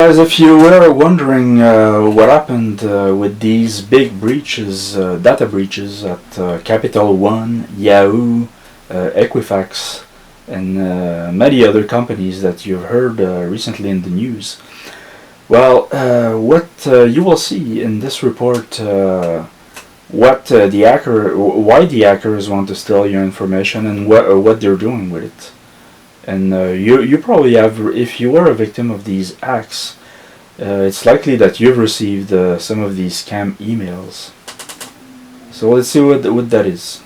Guys, if you were wondering what happened with these big breaches, data breaches at Capital One, Yahoo, Equifax, and many other companies that you've heard recently in the news, well, what you will see in this report, why the hackers want to steal your information, and what they're doing with it. And you probably have, if you were a victim of these hacks, it's likely that you've received some of these scam emails. So let's see what that is.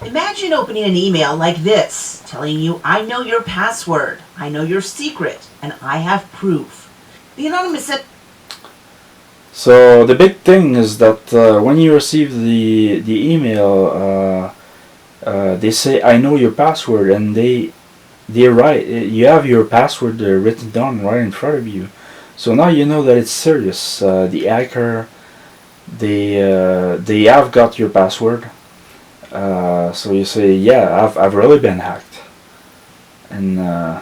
Imagine opening an email like this, telling you, I know your password, I know your secret, and I have proof. The anonymous said. So the big thing is that when you receive the email, they say, I know your password, and they write, you have your password written down right in front of you. So now you know that it's serious. The hacker, they have got your password. So you say, yeah, I've really been hacked. And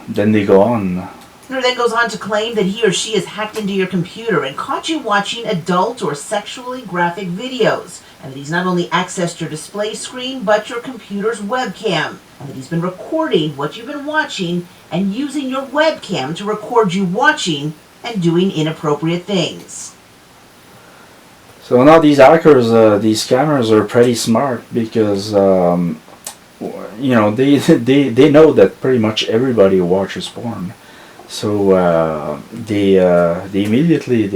then they go on. Then goes on to claim that he or she has hacked into your computer and caught you watching adult or sexually graphic videos, and that he's not only accessed your display screen but your computer's webcam, and that he's been recording what you've been watching and using your webcam to record you watching and doing inappropriate things. So now these hackers, these scammers are pretty smart because you know they know that pretty much everybody watches porn. So they immediately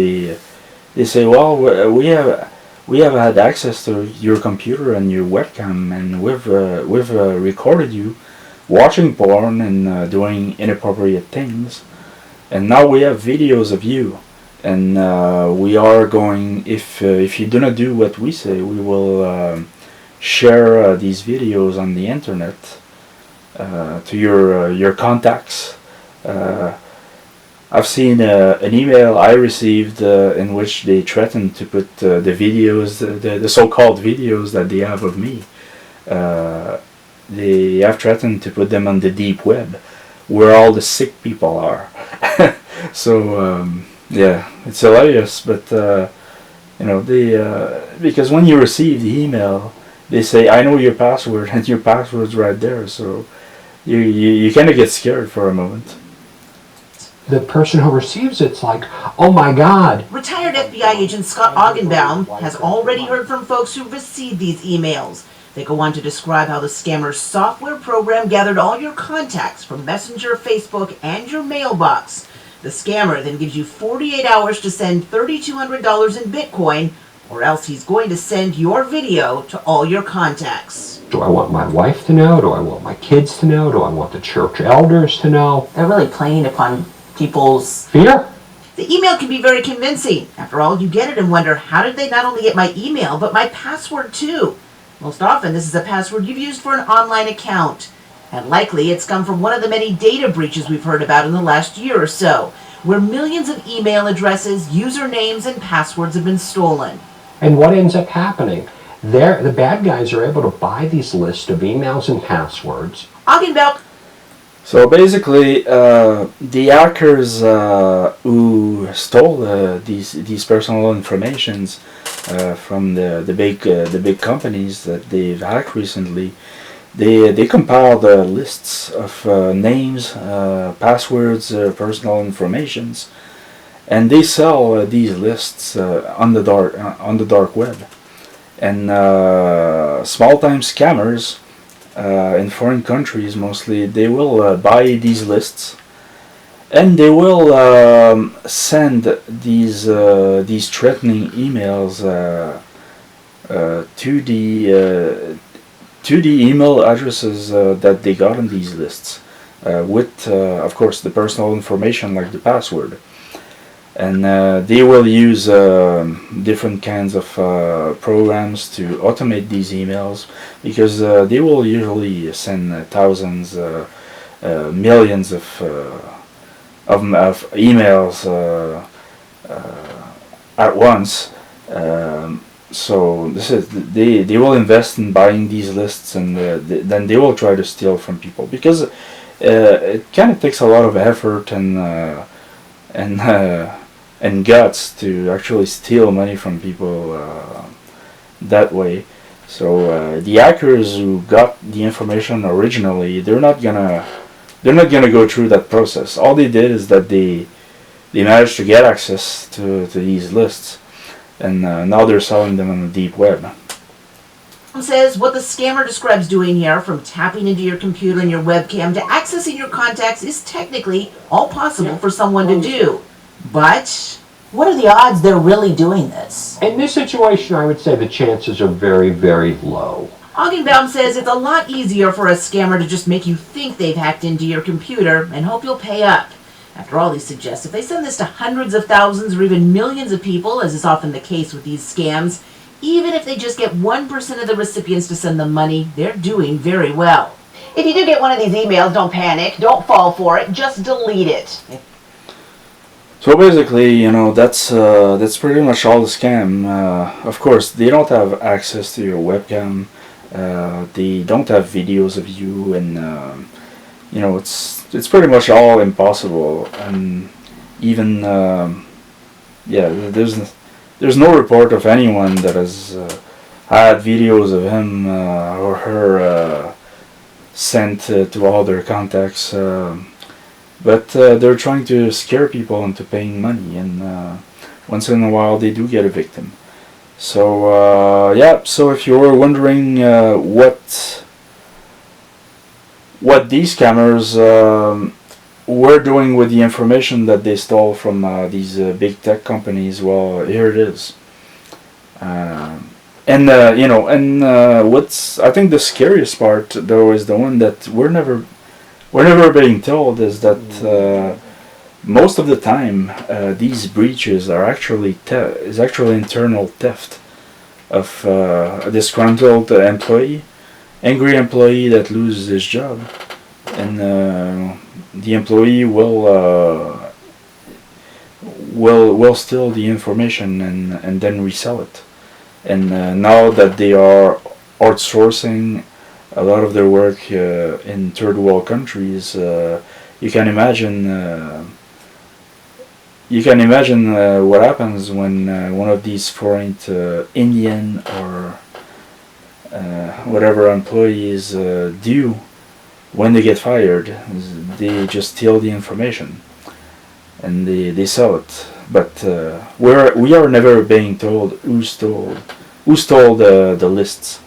they say, well, we have had access to your computer and your webcam, and we've recorded you watching porn and doing inappropriate things, and now we have videos of you, and we are going, if you do not do what we say, we will share these videos on the internet to your contacts. I've seen an email I received in which they threatened to put the videos, the so-called videos that they have of me. They have threatened to put them on the deep web, where all the sick people are. So yeah, it's hilarious. But you know, because when you receive the email, they say, I know your password, and your password's right there. So you kind of get scared for a moment. The person who receives it's like, oh my God. Retired FBI agent Scott Augenbaum has already heard from folks who received these emails. They go on to describe how the scammer's software program gathered all your contacts from Messenger, Facebook, and your mailbox. The scammer then gives you 48 hours to send $3,200 in Bitcoin, or else he's going to send your video to all your contacts. Do I want my wife to know? Do I want my kids to know? Do I want the church elders to know? They're really playing upon people's fear. The email can be very convincing. After all, you get it and wonder, how did they not only get my email, but my password too? Most often, this is a password you've used for an online account. And likely, it's come from one of the many data breaches we've heard about in the last year or so, where millions of email addresses, usernames, and passwords have been stolen. And what ends up happening? The bad guys are able to buy these lists of emails and passwords. Augenbaum. So basically, the hackers who stole these personal informations from the big companies that they've hacked recently, they compiled lists of names, passwords, personal informations, and they sell these lists on the dark web. And small-time scammers in foreign countries mostly, they will buy these lists, and they will send these threatening emails to the email addresses that they got on these lists, with of course the personal information like the password. And they will use different kinds of programs to automate these emails, because they will usually send thousands, millions of emails at once. So this is they will invest in buying these lists, and then they will try to steal from people, because it kind of takes a lot of effort and and guts to actually steal money from people that way. So the hackers who got the information originally, they're not gonna go through that process. All they did is that they managed to get access to these lists, and now they're selling them on the deep web. Says what the scammer describes doing here, from tapping into your computer and your webcam to accessing your contacts, is technically all possible for someone to do. But what are the odds they're really doing this? In this situation, I would say the chances are very, very low. Augenbaum says it's a lot easier for a scammer to just make you think they've hacked into your computer and hope you'll pay up. After all, he suggests if they send this to hundreds of thousands or even millions of people, as is often the case with these scams, even if they just get 1% of the recipients to send them money, they're doing very well. If you do get one of these emails, don't panic, don't fall for it, just delete it. So basically, that's pretty much all the scam. Of course, they don't have access to your webcam. They don't have videos of you, and it's pretty much all impossible. And even there's no report of anyone that has had videos of him or her sent to all their contacts. But they're trying to scare people into paying money, and once in a while they do get a victim. So so if you're wondering what these scammers were doing with the information that they stole from these big tech companies, well, here it is. What's I think the scariest part though is the one that we're never being told, is that most of the time these breaches are actually internal theft of a disgruntled employee, angry employee that loses his job, and the employee will steal the information and then resell it. And now that they are outsourcing a lot of their work in third world countries, you can imagine what happens when one of these foreign Indian or whatever employees do when they get fired. They just steal the information and they sell it. But we are never being told who stole the lists.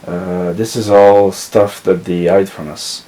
This is all stuff that they hide from us.